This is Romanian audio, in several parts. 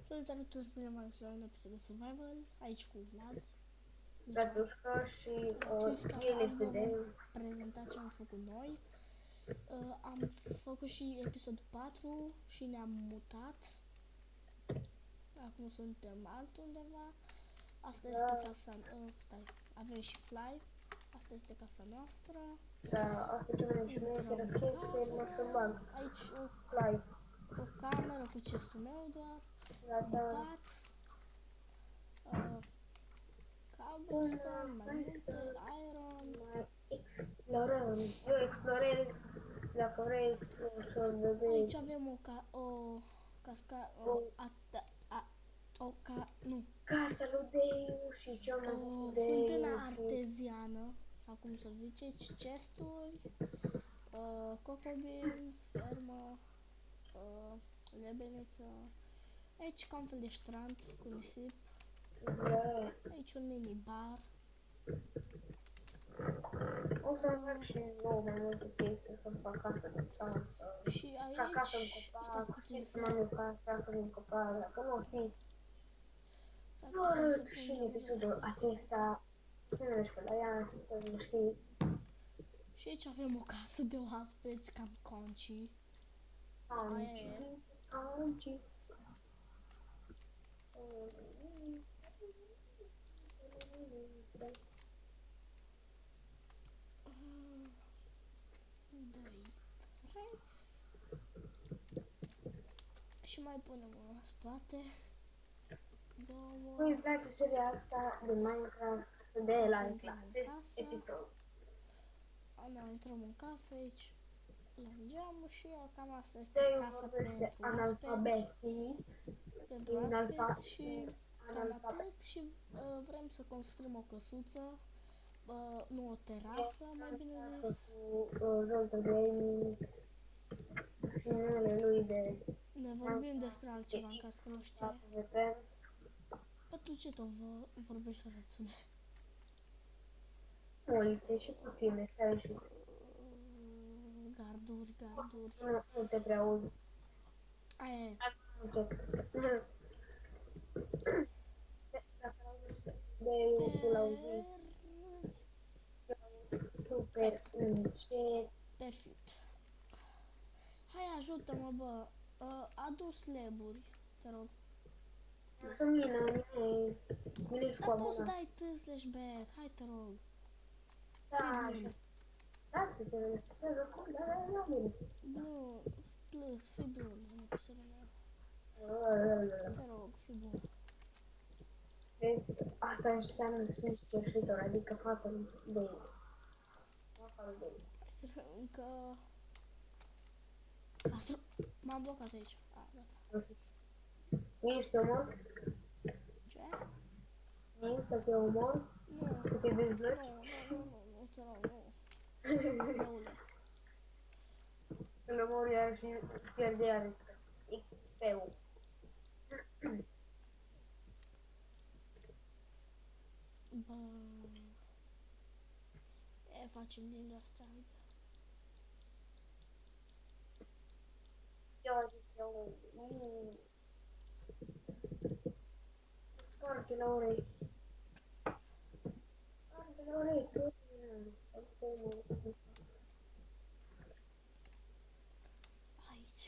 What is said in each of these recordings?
Salutare tuturor, bine v-am găsit la un episod de Survival, aici cu Vlad. Gatușca și El el este de... prezenta ce am făcut noi. Am făcut și episodul 4 și ne-am mutat. Acum suntem altundeva. Asta este casa... stai, avem și Fly. Asta este casa noastră. Da, asta e cea mai șmecheră chestie, mă să bag. Aici Fly. o cameră cu chestul meu doar. Un Gata. pat. Cobblestone, mai multe, iron. Mai explorăm. Eu explorez, dacă vrei să vedeți. Aici avem Casa lui Deu și cea mai o de fântână arteziană, sau cum să ziceți, chesturi, cocobin, fermă, lebeniță. Aici ca un fel de strand cu nisip. Da. Aici un mini bar. O să fac și nou mai multe chestii, să fac casă de stat. Și aici, casă în copac, știți să mă duc casă în copac, dacă nu știți. Nu arăt și în episodul acesta, să ne mergi pe la ea, să nu știi. Și aici avem o casă de oaspeți, cam conci. Conci. Doi, trei. Și mai punem în spate. Două. Mie îmi place seria asta de Minecraft, de la episod. Noi intrăm în casă aici, la geamul și cam asta este De casa vorbește pentru analfabetii, aspeți și cam atât și vrem să construim o căsuță, nu o terasă, mai bine zis. Cu Zoltă Gaming și numele lui de... Ne vorbim despre altceva în caz că nu știe. Pentru ce tot vorbești să rățune? Multe și puține, stai și... Garduri. Nu te prea auzi. Aia e. Dacă auzi de eu l-auzi super încet. Perfect. Hai, ajută-mă, bă. Adu slaburi, te rog. Să mină, mine și cu Dar poți să abona. dai /back, hai, te rog. Da, așa. Da, să te răspunde acum, da, mine. Nu, plus, fii bun, în episodul meu. Te rog, fii bun. Deci, asta înseamnă să fii cerșitor, adică fata de ei. Fata de ei. Hai să încă... M-am blocat aici. Gata. Ești omor? Ce? Ești să te omor? Nu. Să te dezblăci? Nu, te rog, nu. Răule. Îl omor iar și pierde iar XP-ul. Bă... facem din asta. Eu zic eu... Sparge la urechi. Sparge la urechi. Aici.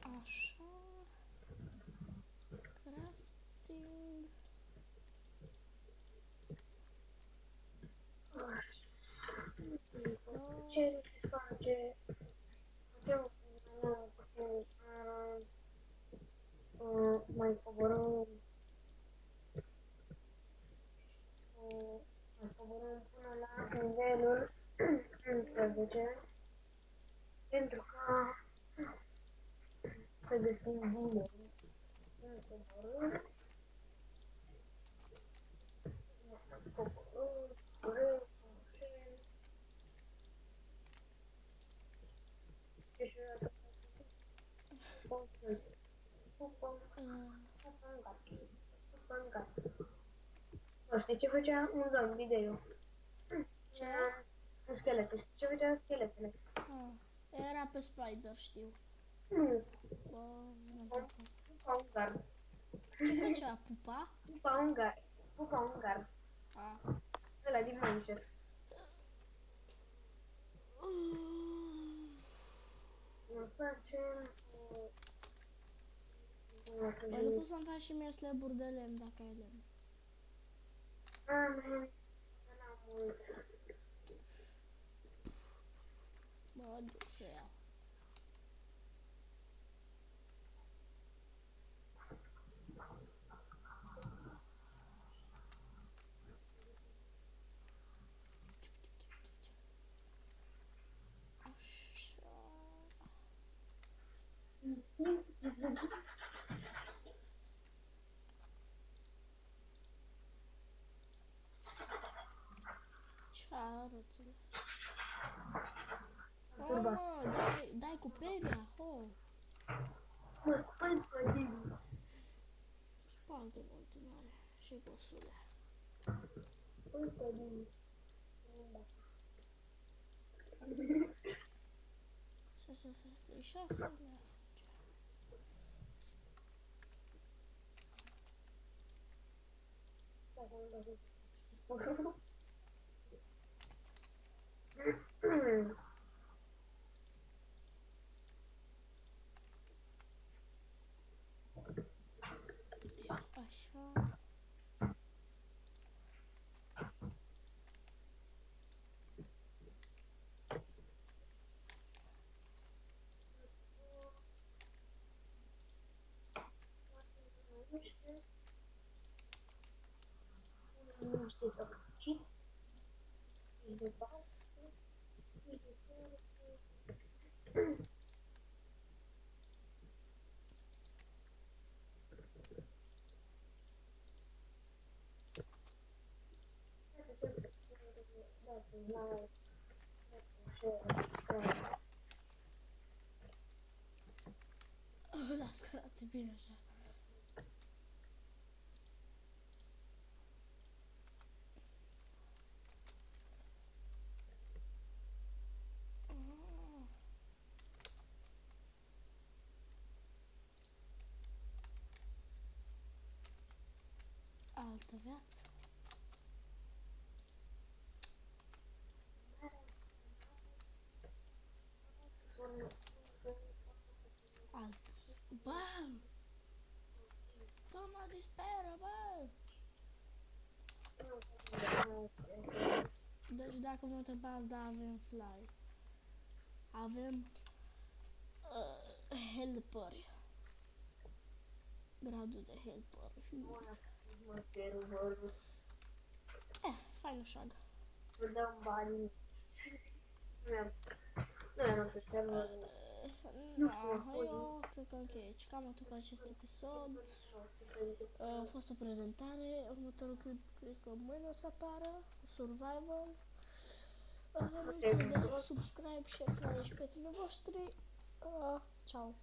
Așa. Crafting. Ce se sparge? Mai coborăm până la nivelul 11 pentru că să găsim bine coborâm știi ce făcea un zombie de eu? Ce? Un schelet. Știi ce făcea scheletele? Era pe Spider, știu. Nu, Bă, nu am pupa. pupa ungar. Ce făcea? Pupa? Pupa ungar. Pupa ungar. A. Ăla din Minecraft. Ne facem... Păi nu poți să-mi faci și mie slaburi de lemn dacă ai lemn. N-am mult. Mă duc să iau. Ce arățule? Oh, mă, dai cu peria, oh. Mă spăl pe din. Spală-te în continuare și gosule. Spăl pe din. 636 ne așa. Nu știu să ciți. Și de bani. Las că arată bine așa. Altă viață. Altă. Bă! Tu mă disperă, bă! Deci dacă mă întrebați, da, avem fly. Avem helperi. Gradul de helper. Fain așa. Vă dăm bani. Nu era să servă. Eu cred că închei. Cam atât cu acest episod. A fost o prezentare. Următorul clip cred că mâine o să apară. Survival. Nu uitați de subscribe, share, like și prietenii voștri. Ciao.